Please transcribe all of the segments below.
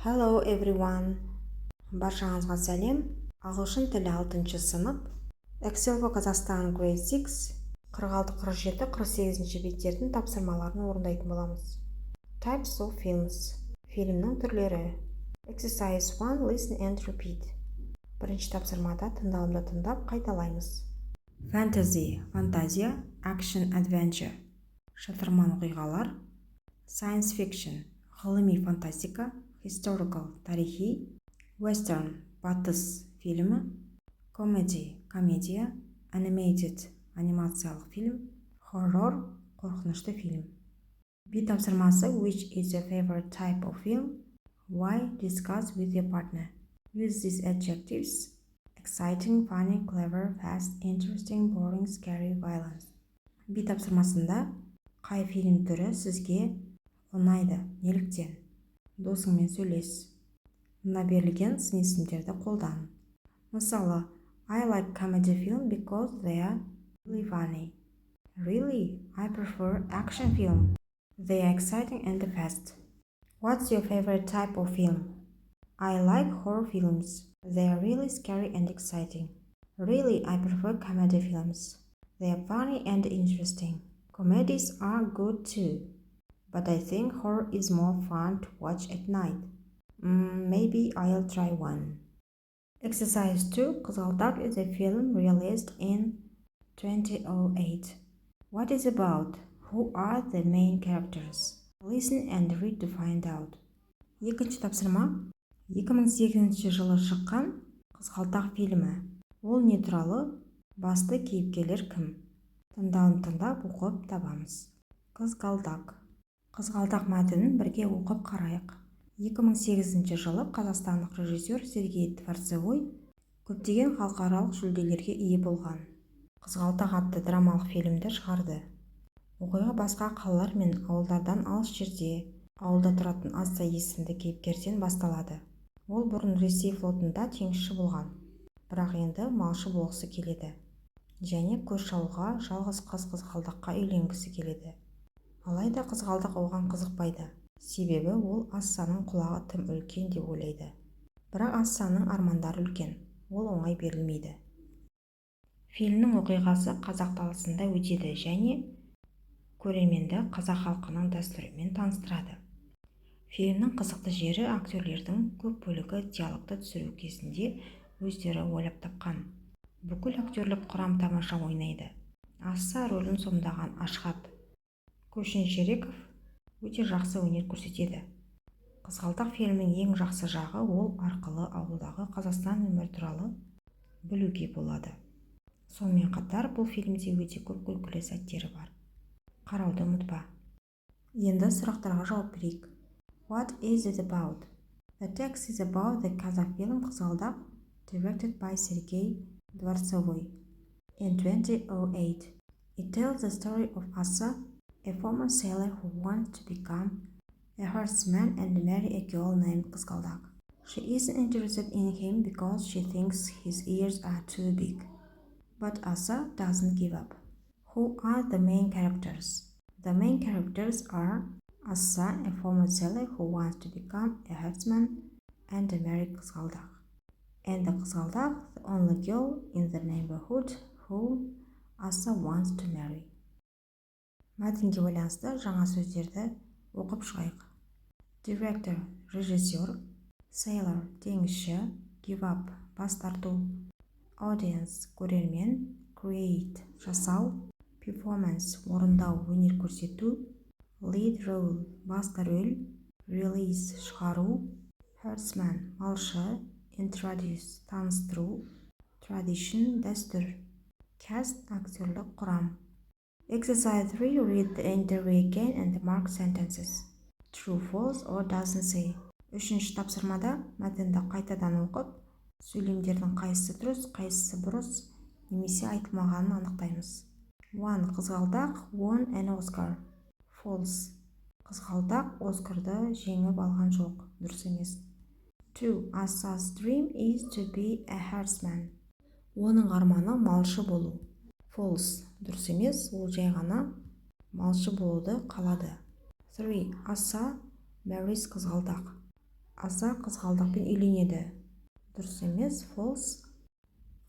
Hello everyone. Баршаңызға сәлем. Ағылшын тілі 6 сынып. Excel for Kazakhstan Grade 6 46-47-48 беттердің тапсырмаларын орындайтын боламыз. Types of films. Фильмнің түрлері. Exercise 1. Listen and repeat. Бірінші тапсырмада тыңдалымды тыңдап қайталаймыз. Fantasy, фантазия, action, adventure. Шытырман оқиғалар. Science fiction, ғылыми фантастика, historical, тарихи, western, батыс фильмі, comedy, комедия, animated, анимациялық фильм, horror, қорқынышты фильм. B тапсырмасы which is your favorite type of film? Why? Discuss with your partner. Use these adjectives: exciting, funny, clever, fast, interesting, boring, scary, violence. B тапсырмасында қай фильм түрі сізге ұнайды, неліктен? Досыңмен сөйлес. Мына берілген сын есімдерді қолдан. Мысалы, I like comedy film because they are really funny. Really, I prefer action film. They are exciting and fast. What's your favorite type of film? I like horror films. They are really scary and exciting. Really, I prefer comedy films. They are funny and interesting. Comedies are good too. But I think horror is more fun to watch at night. Maybe I'll try one. Exercise 2. Қызғалдақ is a film released in 2008. What is about? Who are the main characters? Listen and read to find out. Екінші тапсырма. 2008 жылы шыққан Қызғалдақ фильмі. Ол не туралы? Басты кейіпкерлер кім? Тыңдалым тыңдап оқып табамыз. Қызғалдақ. Қызғалдақ мәтінін бірге оқып қарайық. 2008 жылы қазақстандық режиссер Сергей Творцевой көптеген халықаралық жүлделерге ие болған. Қызғалдақ атты драмалық фильмді шығарды. Оқиға басқа қалалар мен ауылдардан алыс жерде, ауылда тұратын Аса есімді кейіпкерден басталады. Ол бұрын Ресей флотында теңізші болған, бірақ енді малшы болғысы келеді. Және көрші ауылға жалғыз қыз қызғалдаққа үйленгісі келеді. Алайда қызғалдақ оған қызықпайды, себебі ол Ассаның құлағы тым үлкен деп ойлайды. Бірақ Ассаның армандары үлкен, ол оңай берілмейді. Фильмнің оқиғасы қазақ даласында өтеді және көрерменді қазақ халқының дәстүрімен таныстырады. Фильмнің қызықты жері актерлердің көп бөлігі диалогты түсіру кезінде өздері ойлап тапқан. Бүкіл актерлік құрам тамаша ойнайды. Асса рөлін сомдаған Ашхат Көшіншереков өте жақсы өнер көрсетеді. Қызғалдақ фильмінің ең жақсы жағы ол арқылы ауылдағы Қазақстан өмірі туралы білуге болады. Сонымен қатар бұл фильмде өте көп күлкілі сәттері бар. Қарауды ұмытпа. Енді сұрақтарға жауап берейік. What is it about? The text is about the Kazakh film Қызғалдақ, directed by Sergei Dvortsovy in 2008. It tells the story of Asa, a former sailor who wants to become a herdsman and marry a girl named Қызғалдақ. She isn't interested in him because she thinks his ears are too big. But Asa doesn't give up. Who are the main characters? The main characters are Asa, a former sailor who wants to become a herdsman and marry Қызғалдақ. And the Қызғалдақ, the only girl in the neighborhood who Asa wants to marry. Мәтінге байланысты жаңа сөздерді оқып шығайық. Director – режиссер, sailor – теңізші, give up – бас тарту, audience – көрермен, create – жасау, performance – орындау, өнер көрсету, lead role – басты рөл, release – шығару, herdsman – малшы, introduce – таныстыру, tradition – дәстүр, cast – актерлік құрам. Exercise 3. Read the interview again and mark sentences. True, false or doesn't say. Үшінші тапсырмада мәтінді қайтадан оқып, сөйлемдердің қайсысы дұрыс, қайсысы бұрыс немесе айтылмағанын анықтаймыз. 1. Қызғалдақ won an Oscar. False. Қызғалдақ Оскарды жеңіп алған жоқ, дұрыс емес. 2. Asa's dream is to be a herdsman. Оның арманы малшы болу. False. Дұрыс емес, ол жай ғана малшы болуды қалады. 3. Аса marries Қызғалдақ. аса қызғалдақпен үйленеді. Дұрыс емес, false.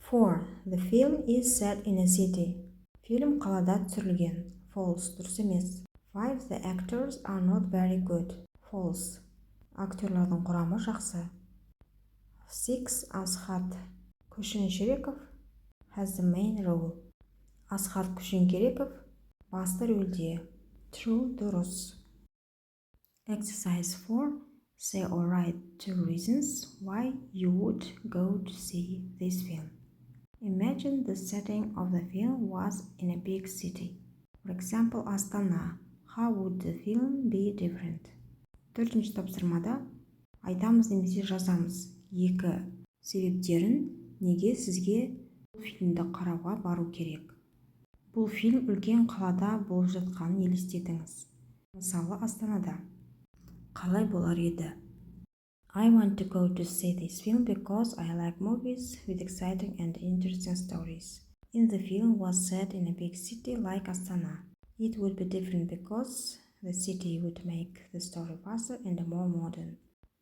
4. The film is set in a city. Фильм қалада түсірілген. False. Дұрыс емес. 5. The actors are not very good. False. Актерлардың құрамы жақсы. 6. Асхат Күшіншереков has the main role. Асхат Күшінкереков басты рөлде. True. Дұрыс. Exercise 4. Say or write 2 reasons why you would go to see this film. Imagine the setting of the film was in a big city. For example, Astana. How would the film be different? Төртінші тапсырмада айтамыз немесе жазамыз. 2 себептерін неге сізге бұл фильмді қарауға бару керек. Бұл фильм үлкен қалада болып жатқанын елестетіңіз. Мысалы, Астанада. Қалай болар еді? I want to go to see this film because I like movies with exciting and interesting stories. In the film was set in a big city like Astana. It would be different because the city would make the story faster and more modern.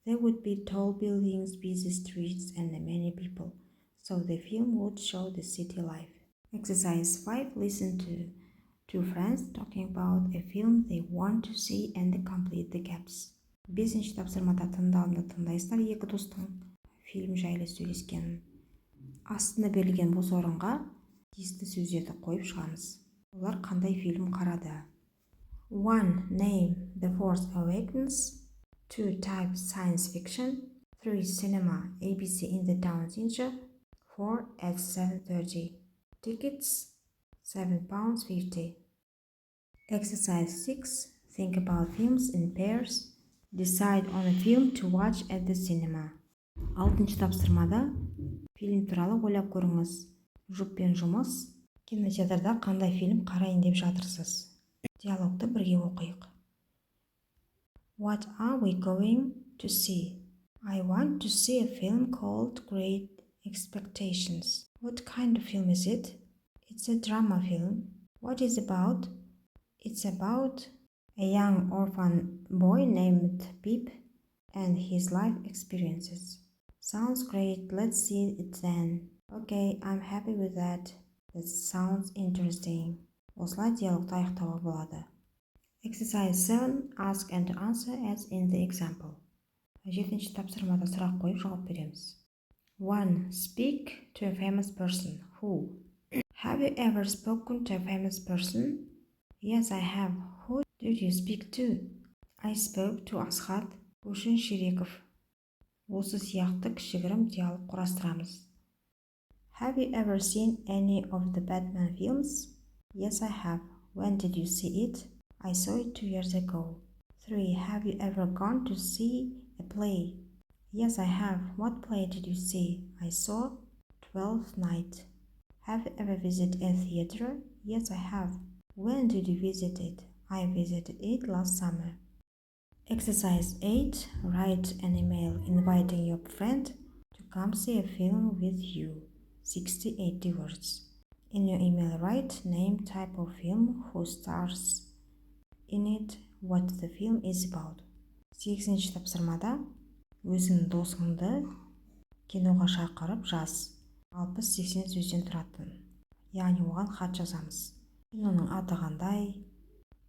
There would be tall buildings, busy streets, and many people, so the film would show the city life. Exercise 5. Listen to 2 friends talking about a film they want to see and complete the gaps. 5-ші тапсырмада тыңдалымды тыңдайсыздар, 2 достың фильм жайлы сөйлескенін. Астына берілген бос орынға тиісті сөздерді қойып шығамыз. Олар қандай фильм қарады? 1. Name The Force Awakens. 2. Type Science Fiction. 3. Cinema ABC in the Town Center. 4. At 7:30. Tickets £7.50. Exercise 6. Think about films in pairs. Decide on a film to watch at the cinema. 6-ші тапсырмада фильм туралы ойлап көріңіз. Жұппен жұмыс. Кинотеатрда қандай фильм қарайын деп жатырсыз? Диалогты бірге оқиық. What are we going to see? I want to see a film called Great Expectations. What kind of film is it? It's a drama film. What is it about? It's about a young orphan boy named Pip and his life experiences. Sounds great, let's see it then. Okay, I'm happy with that. That sounds interesting. Осылай диалогты аяқтауға болады. Exercise 7. Ask and answer as in the example. 7-ші тапсырмада сұрақ қойып жауап береміз. 1. Speak to a famous person. Who? Have you ever spoken to a famous person? Yes, I have. Who did you speak to? I spoke to Асхат Күшіншереков. Осы сияқты кішігірім диалог құрастырамыз. Have you ever seen any of the Batman films? Yes, I have. When did you see it? I saw it 2 years ago. 3. Have you ever gone to see a play? Yes, I have. What play did you see? I saw Twelfth Night. Have you ever visited a theater? Yes, I have. When did you visit it? I visited it last summer. Exercise 8. Write an email inviting your friend to come see a film with you. 60-80 words. In your email, write name, type of film, who stars in it, what the film is about. 8-ші тапсырмада өзіңнің досыңды киноға шақырып жаз. 60-80 сөзден тұратын. Яғни оған хат жазамыз. Киноның аты қандай,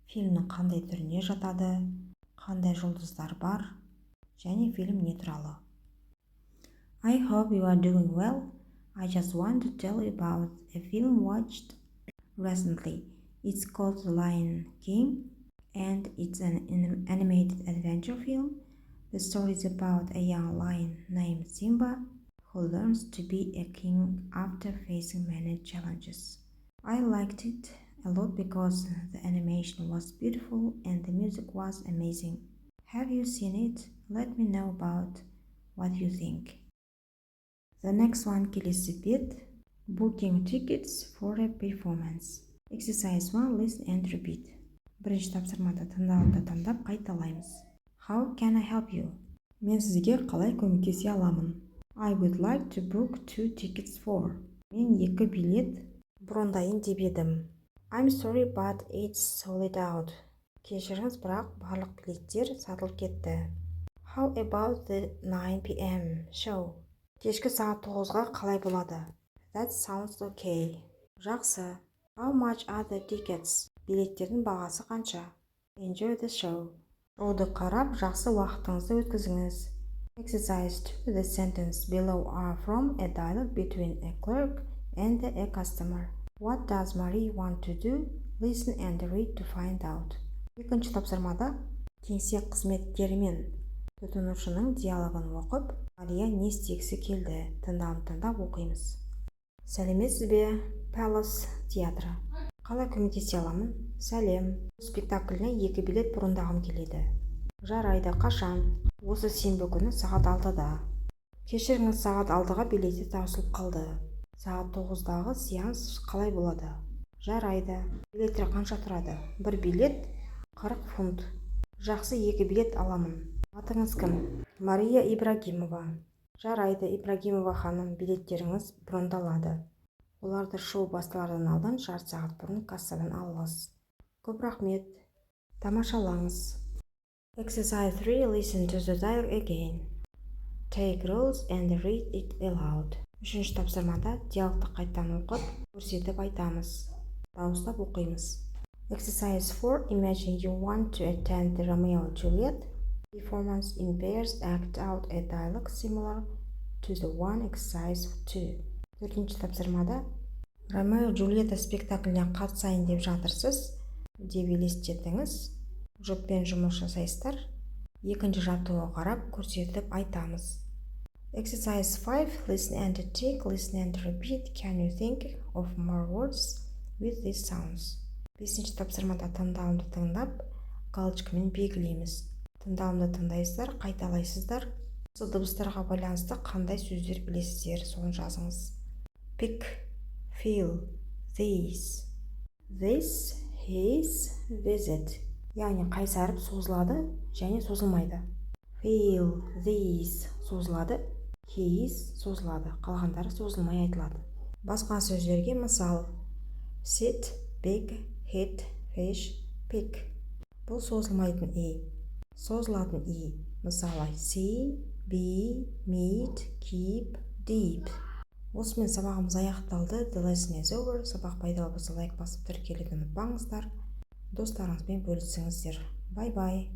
фильмнің қандай түріне жатады, қандай жұлдыздар бар, және фильм не туралы. I hope you are doing well. I just want to tell you about a film watched recently. It's called The Lion King, and it's an animated adventure film. The story is about a young lion named Simba who learns to be a king after facing many challenges. I liked it a lot because the animation was beautiful and the music was amazing. Have you seen it? Let me know about what you think. The next one, келесі бет. Booking tickets for a performance. Exercise 1. Listen and repeat. Бірінші тапсырмада тыңдалымды тыңдап қайталаймыз. How can I help you? Мен сізге қалай көмектесе аламын? I would like to book 2 tickets for. Мен 2 билет брондайын деп едім. I'm sorry but it's sold out. Кешіріңіз, бірақ барлық билеттер сатылып кетті. How about the 9 p.m. show? Кешкі сағат 9-ға қалай болады? That sounds okay. Жақсы. How much are the tickets? Билеттердің бағасы қанша? Enjoy the show. Шоуды қарап, жақсы уақытыңызды өткізіңіз. Exercise 2. The sentence below are from a dialogue between a clerk and a customer. What does Marie want to do? Listen and read to find out. Екінші тапсырмада кеңсе қызметкерімен тұтынушының диалогын оқып, Мария не істегісі келді? Тыңдап оқимыз. Сәлеметсіз бе? Palace театры. Қалай көмектесе аламын? Сәлем. Спектакліне 2 билет бұрындағым келеді. Жарайды, қашан? Осы сенбі күні сағат 6-да. Кешіріңіз, сағат 6-ға билеті таусылып қалды. Сағат 9-дағы сеанс қалай болады? Жарайды. Билеттер қанша тұрады? Бір билет 40 фунт. Жақсы, 2 билет аламын. Атыңыз кім? Мария Ибрагимова. Жарайды, Ибрагимова ханым, билеттеріңіз бұрындалады. Оларды шоу басталардан алдын жарты сағат бұрын кассадан алыңыз. Көп рахмет. Тамашалаңыз. Exercise 3. Listen to the dialogue again. Take rules and read it aloud. Үшінші тапсырмада диалогты қайттан оқып, көрсетіп айтамыз. Дауыстап оқимыз. Exercise 4. Imagine you want to attend the Romeo and Juliet performance in pairs. Act out a dialogue similar to the one exercise 2. Төртінші тапсырмада Ромео Джульетта спектакліне қатысайын деп жатырсыз деп елестетіңіз. Жұппен жұмыс жасайсыздар. Екінші жаттығуға қарап көрсетіп айтамыз. Exercise 5. Listen and tick. Listen and repeat. Can you think of more words with these sounds? Бесінші тапсырмада тыңдауымды тыңдап, галочкамен белгілейміз. Тыңдауымды тыңдайсыздар, қайталайсыздар. Осы дыбыстарға байланысты қандай сөздер білесіздер, соны жазыңыз. Pick, feel, this, his, visit. Яғни қайсарып созылады және созылмайды. Feel, this созылады, his созылады, қалғандары созылмай айтылады. Басқа сөздерге мысал: sit, big, hit, fish, pick. Бұл созылмайтын созылатын мысалы see, be, meet, keep, deep. Осымен сабағымыз аяқталды. The lesson is over. Сабақ пайдалы болса лайк басып тіркелуді ұмытпаңыздар. Достарыңызбен бөлісіңіздер. Бай-бай.